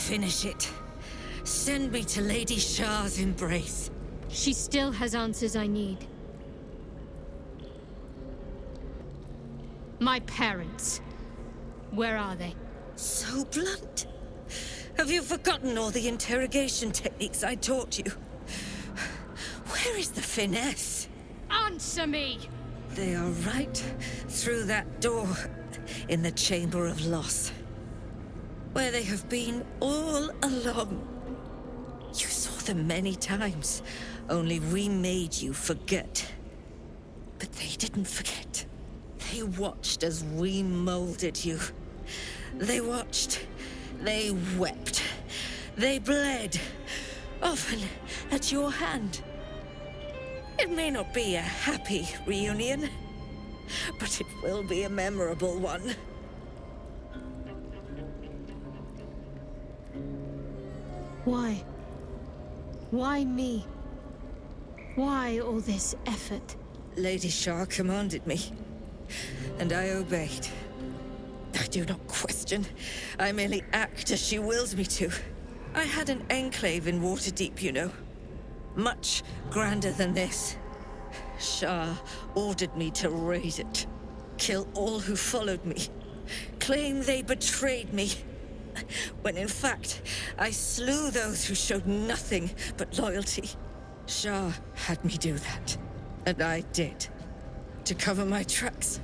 Finish it. Send me to Lady Shah's embrace. She still has answers I need. My parents. Where are they? So blunt. Have you forgotten all the interrogation techniques I taught you? Where is the finesse? Answer me! They are right through that door in the Chamber of Loss, where they have been all along. You saw them many times, only we made you forget. But they didn't forget. They watched as we molded you. They watched, they wept, they bled, often at your hand. It may not be a happy reunion, but it will be a memorable one. Why? Why me? Why all this effort? Lady Shah commanded me, and I obeyed. I do not question. I merely act as she wills me to. I had an enclave in Waterdeep, you know. Much grander than this. Shah ordered me to raise it. Kill all who followed me. Claim they betrayed me. When in fact, I slew those who showed nothing but loyalty. Shah had me do that. And I did. To cover my tracks.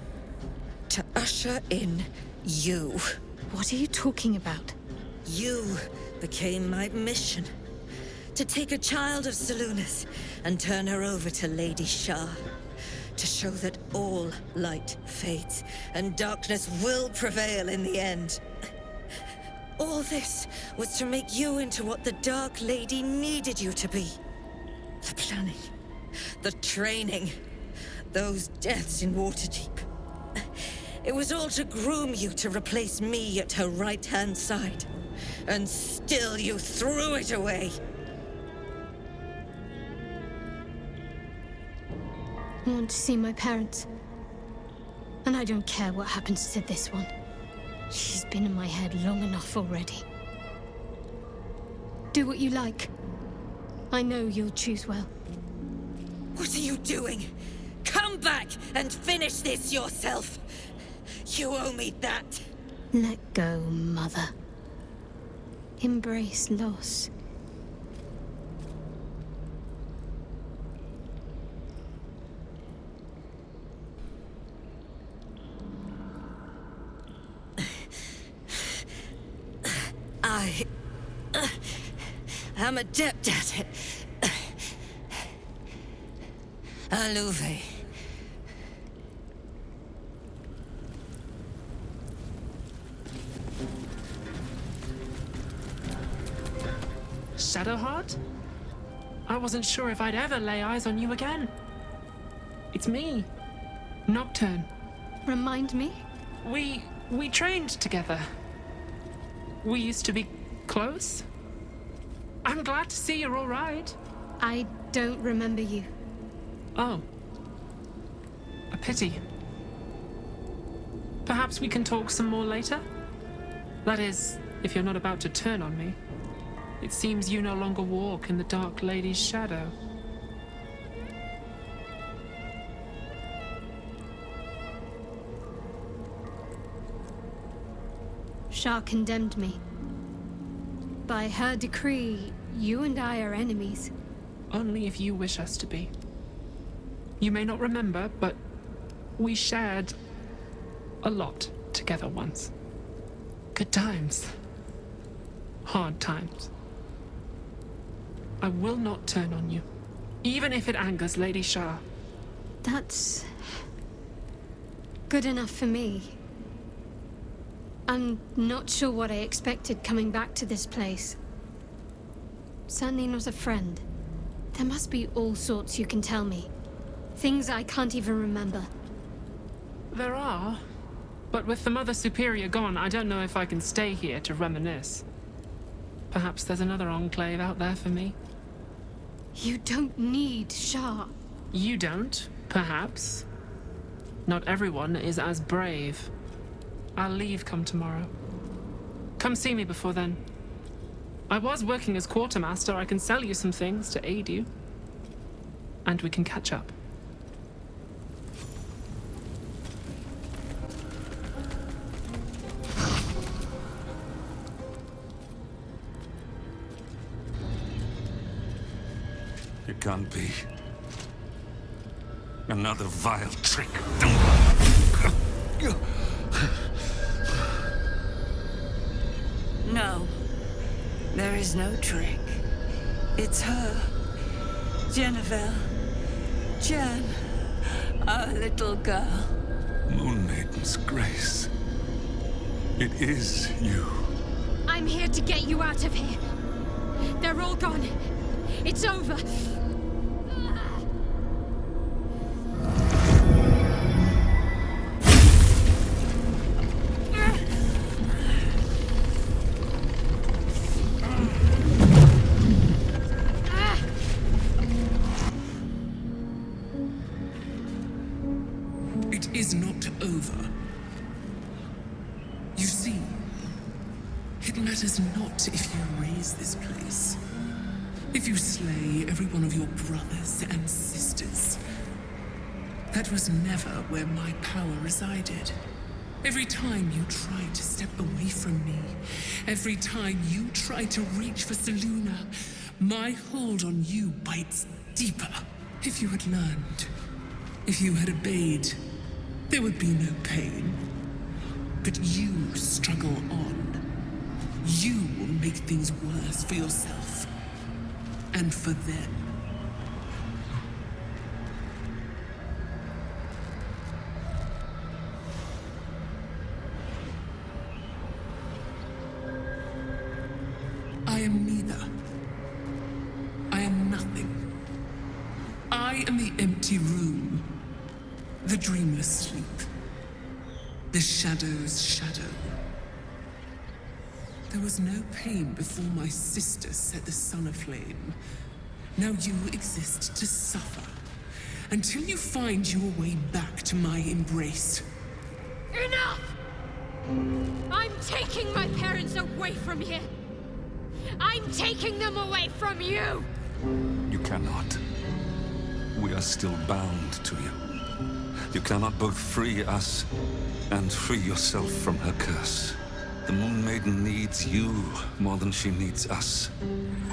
To usher in you. What are you talking about? You became my mission. To take a child of Selûne's and turn her over to Lady Shah. To show that all light fades and darkness will prevail in the end. All this was to make you into what the Dark Lady needed you to be. The planning, the training, those deaths in Waterdeep. It was all to groom you to replace me at her right-hand side. And still you threw it away. I want to see my parents. And I don't care what happens to this one. She's been in my head long enough already. Do what you like. I know you'll choose well. What are you doing? Come back and finish this yourself. You owe me that. Let go, Mother. Embrace loss. I'm adept at it. Alluve. Shadowheart? I wasn't sure if I'd ever lay eyes on you again. It's me, Nocturne. Remind me? We trained together. We used to be close. I'm glad to see you're all right. I don't remember you. Oh. A pity. Perhaps we can talk some more later? That is, if you're not about to turn on me. It seems you no longer walk in the Dark Lady's shadow. Shah condemned me. By her decree, you and I are enemies. Only if you wish us to be. You may not remember, but we shared a lot together once. Good times. Hard times. I will not turn on you, even if it angers Lady Shah. That's good enough for me. I'm not sure what I expected coming back to this place. Certainly not a friend. There must be all sorts you can tell me. Things I can't even remember. There are, but with the Mother Superior gone, I don't know if I can stay here to reminisce. Perhaps there's another enclave out there for me. You don't need Shah. You don't, perhaps. Not everyone is as brave. I'll leave come tomorrow. Come see me before then. I was working as quartermaster. I can sell you some things to aid you. And we can catch up. It can't be. Another vile trick. No. There is no trick. It's her. Jennifer. Jen. Our little girl. Moon Maiden's grace. It is you. I'm here to get you out of here. They're all gone. It's over. It is not over. You see, it matters not if you raise this place. If you slay every one of your brothers and sisters. That was never where my power resided. Every time you tried to step away from me, every time you tried to reach for Seluna, my hold on you bites deeper. If you had learned, if you had obeyed, there would be no pain. But you struggle on. You will make things worse for yourself. And for them. I am neither. I am nothing. I am the empty room. The dreamless sleep. The shadow's shadow. There was no pain before my sister set the sun aflame. Now you exist to suffer. Until you find your way back to my embrace. Enough! I'm taking my parents away from here. I'm taking them away from you! You cannot. We are still bound to you. You cannot both free us and free yourself from her curse. The Moon Maiden needs you more than she needs us.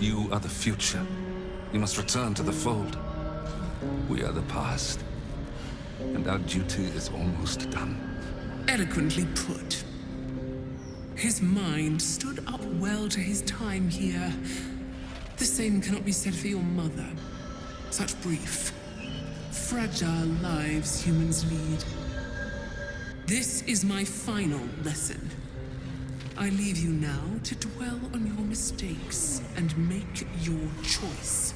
You are the future. You must return to the fold. We are the past. And our duty is almost done. Eloquently put. His mind stood up well to his time here. The same cannot be said for your mother. Such brief, fragile lives humans lead. This is my final lesson. I leave you now to dwell on your mistakes and make your choice.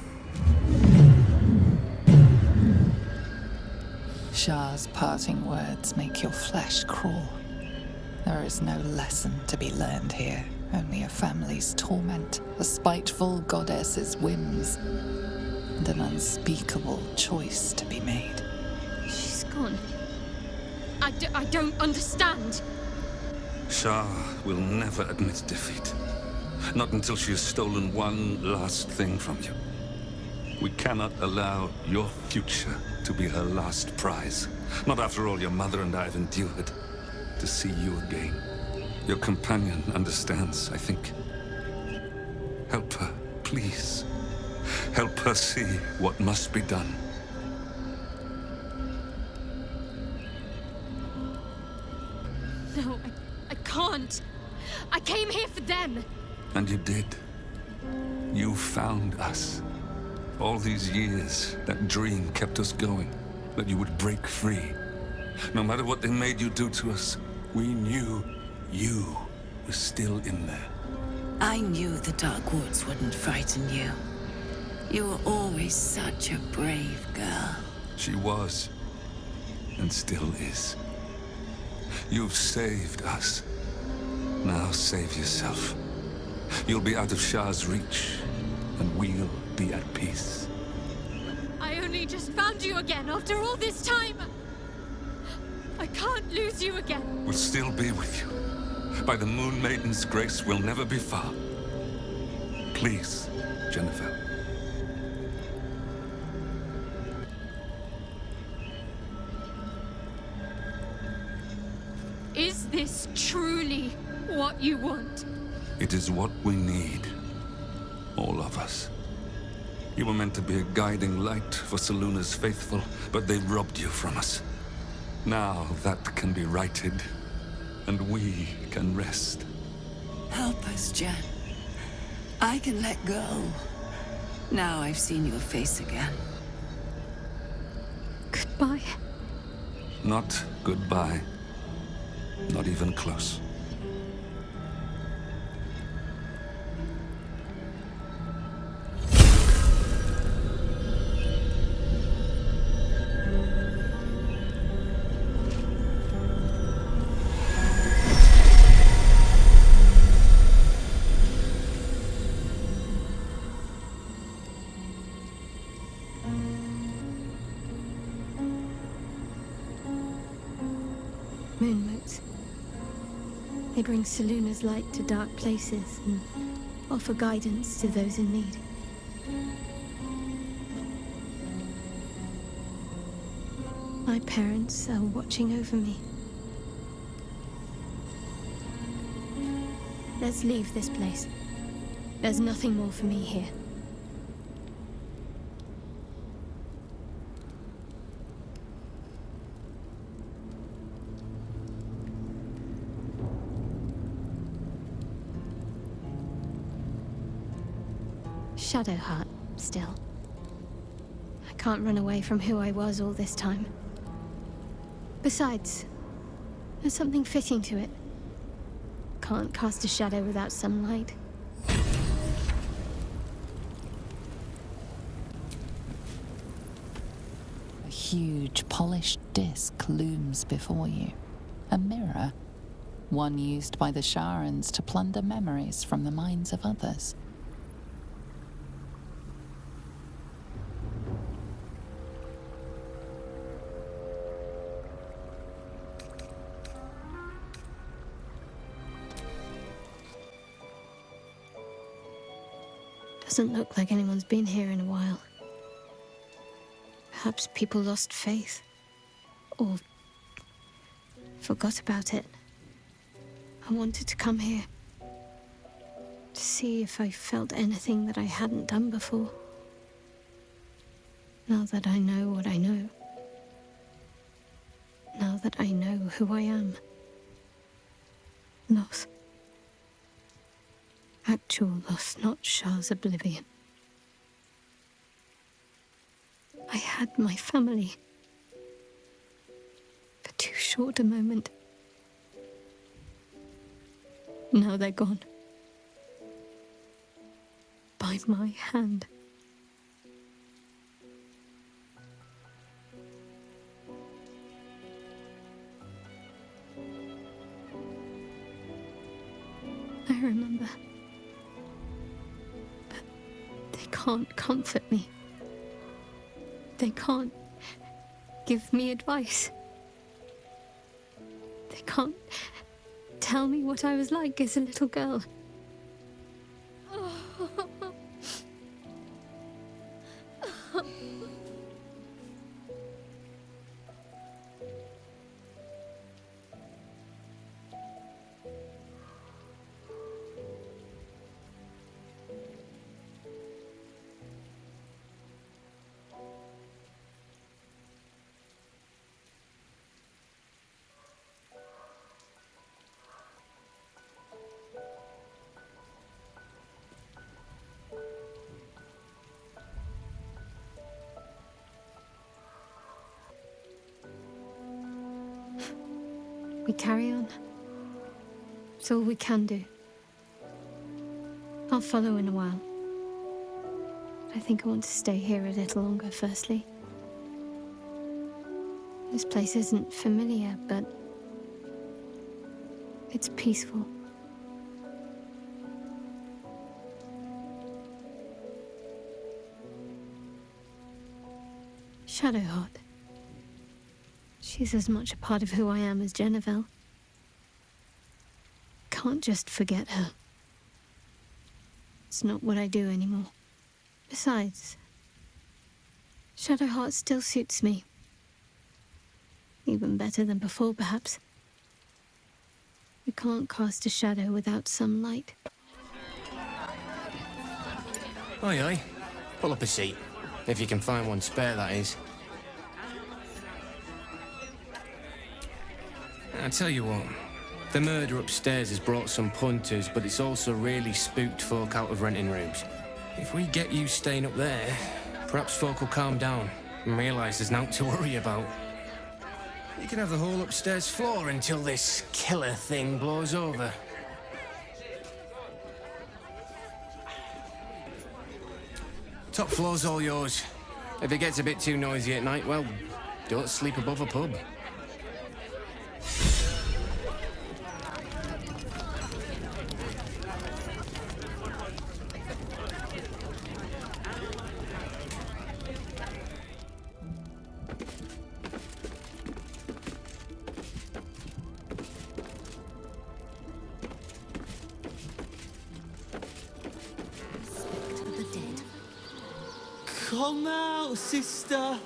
Shah's parting words make your flesh crawl. There is no lesson to be learned here, only a family's torment, a spiteful goddess's whims, and an unspeakable choice to be made. She's gone. I don't understand. Shah will never admit defeat. Not until she has stolen one last thing from you. We cannot allow your future to be her last prize. Not after all your mother and I have endured. To see you again. Your companion understands, I think. Help her, please. Help her see what must be done. No, I can't. I came here for them. And you did. You found us. All these years, that dream kept us going. That you would break free. No matter what they made you do to us, we knew you were still in there. I knew the Dark Woods wouldn't frighten you. You were always such a brave girl. She was, and still is. You've saved us. Now save yourself. You'll be out of Shah's reach, and we'll be at peace. I only just found you again after all this time. I can't lose you again. We'll still be with you. By the Moon Maiden's grace, we'll never be far. Please, Jennifer. Is this truly what you want? It is what we need. All of us. You were meant to be a guiding light for Seluna's faithful, but they robbed you from us. Now that can be righted, and we can rest. Help us, Jen. I can let go. Now I've seen your face again. Goodbye. Not goodbye. Not even close. Moonmotes. They bring Seluna's light to dark places and offer guidance to those in need. My parents are watching over me. Let's leave this place. There's nothing more for me here. Shadowheart, still. I can't run away from who I was all this time. Besides, there's something fitting to it. Can't cast a shadow without sunlight. A huge, polished disc looms before you. A mirror. One used by the Sharans to plunder memories from the minds of others. Doesn't look like anyone's been here in a while. Perhaps people lost faith. Or forgot about it. I wanted to come here. To see if I felt anything that I hadn't done before. Now that I know what I know. Now that I know who I am. Loss. Actual loss, not Shah's oblivion. I had my family. For too short a moment. Now they're gone. By my hand. I remember. They can't comfort me. They can't give me advice. They can't tell me what I was like as a little girl. We carry on. It's all we can do. I'll follow in a while. I think I want to stay here a little longer, firstly. This place isn't familiar, but it's peaceful. Shadowheart. She's as much a part of who I am as Jennifer. Can't just forget her. That's not what I do anymore. Besides, Shadowheart still suits me. Even better than before, perhaps. You can't cast a shadow without some light. Aye, aye. Pull up a seat. If you can find one spare, that is. I tell you what, the murder upstairs has brought some punters, but it's also really spooked folk out of renting rooms. If we get you staying up there, perhaps folk will calm down and realise there's naught to worry about. You can have the whole upstairs floor until this killer thing blows over. Top floor's all yours. If it gets a bit too noisy at night, well, don't sleep above a pub. Come out, sister.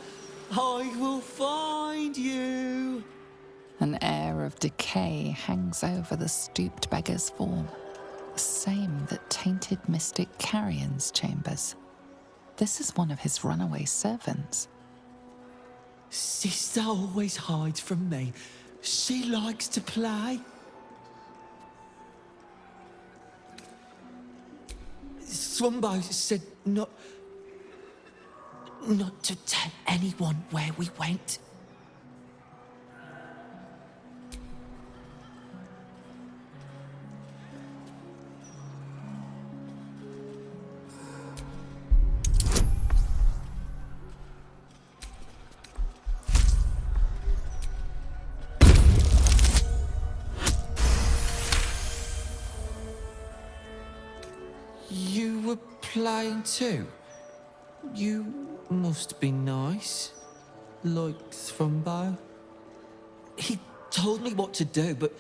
I will find you. An air of decay hangs over the stooped beggar's form, the same that tainted mystic Carrion's chambers. This is one of his runaway servants. Sister always hides from me. She likes to play. Swumbo said not to tell anyone where we went. You were playing too? You must be nice, like Thrumbo. He told me what to do, but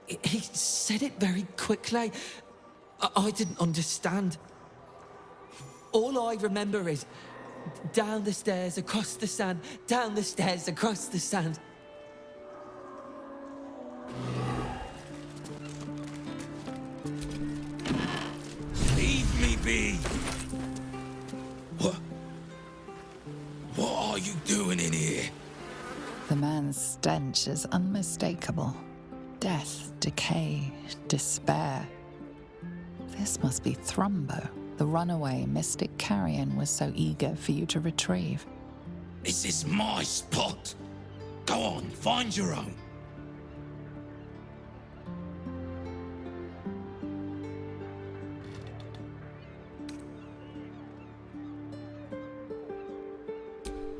he said it very quickly. I didn't understand. All I remember is down the stairs, across the sand, down the stairs, across the sand. Leave me be! What are you doing in here? The man's stench is unmistakable. Death, decay, despair. This must be Thrumbo, the runaway mystic Carrion was so eager for you to retrieve. This is my spot. Go on, find your own.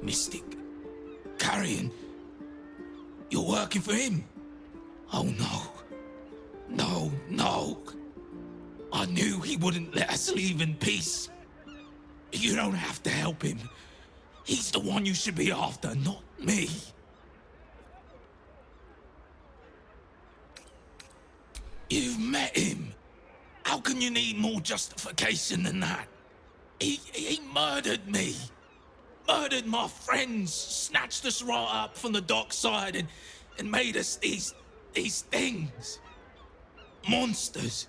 Mystic Carrion, you're working for him? Oh no. I knew he wouldn't let us leave in peace. You don't have to help him. He's the one you should be after, not me. You've met him. How can you need more justification than that? He murdered me. Murdered my friends, snatched us right up from the dockside and made us these things. Monsters.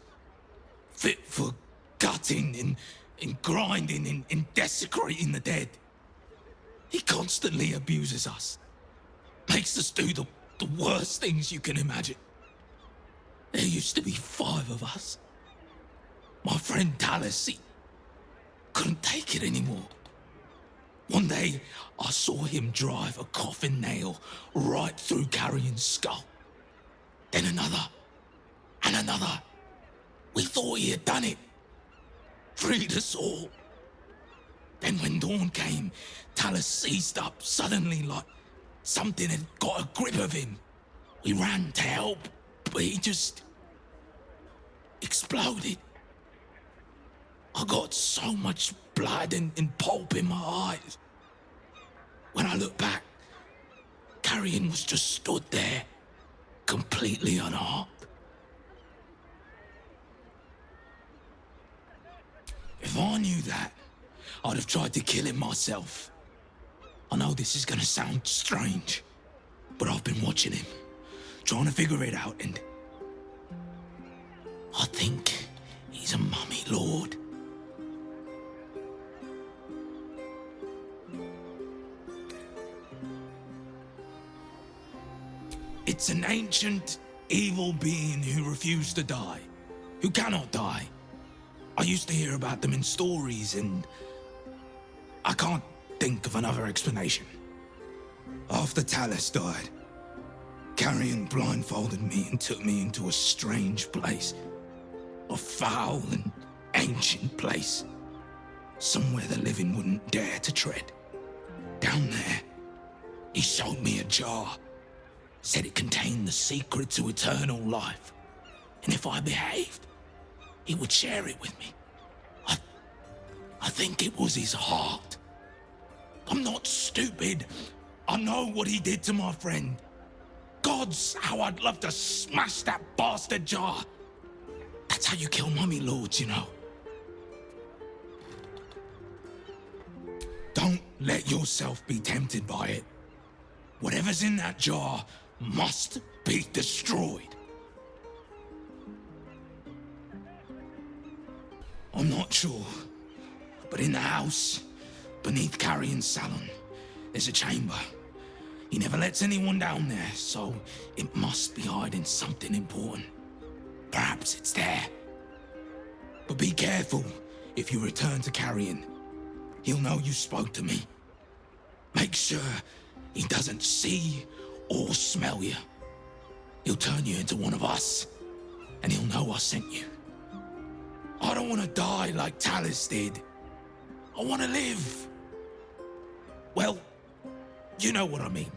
Fit for gutting and grinding and desecrating the dead. He constantly abuses us. Makes us do the worst things you can imagine. There used to be 5 of us. My friend Talus, he couldn't take it anymore. One day, I saw him drive a coffin nail right through Carrion's skull. Then another, and another. We thought he had done it. Freed us all. Then when dawn came, Talus seized up suddenly like something had got a grip of him. We ran to help, but he just exploded. I got so much blood and pulp in my eyes. When I look back, Carrion was just stood there, completely unharmed. If I knew that, I'd have tried to kill him myself. I know this is gonna sound strange, but I've been watching him, trying to figure it out, and I think he's a mummy lord. It's an ancient, evil being who refused to die, who cannot die. I used to hear about them in stories, and I can't think of another explanation. After Talus died, Carrion blindfolded me and took me into a strange place. A foul and ancient place. Somewhere the living wouldn't dare to tread. Down there, he showed me a jar. Said it contained the secret to eternal life. And if I behaved, he would share it with me. I think it was his heart. I'm not stupid. I know what he did to my friend. Gods, how I'd love to smash that bastard jar. That's how you kill mummy lords, you know. Don't let yourself be tempted by it. Whatever's in that jar must be destroyed. I'm not sure, but in the house, beneath Carrion's salon, there's a chamber. He never lets anyone down there, so it must be hiding something important. Perhaps it's there. But be careful if you return to Carrion. He'll know you spoke to me. Make sure he doesn't see or smell you. He'll turn you into one of us, and he'll know I sent you. I don't want to die like Talus did. I want to live. Well, you know what I mean.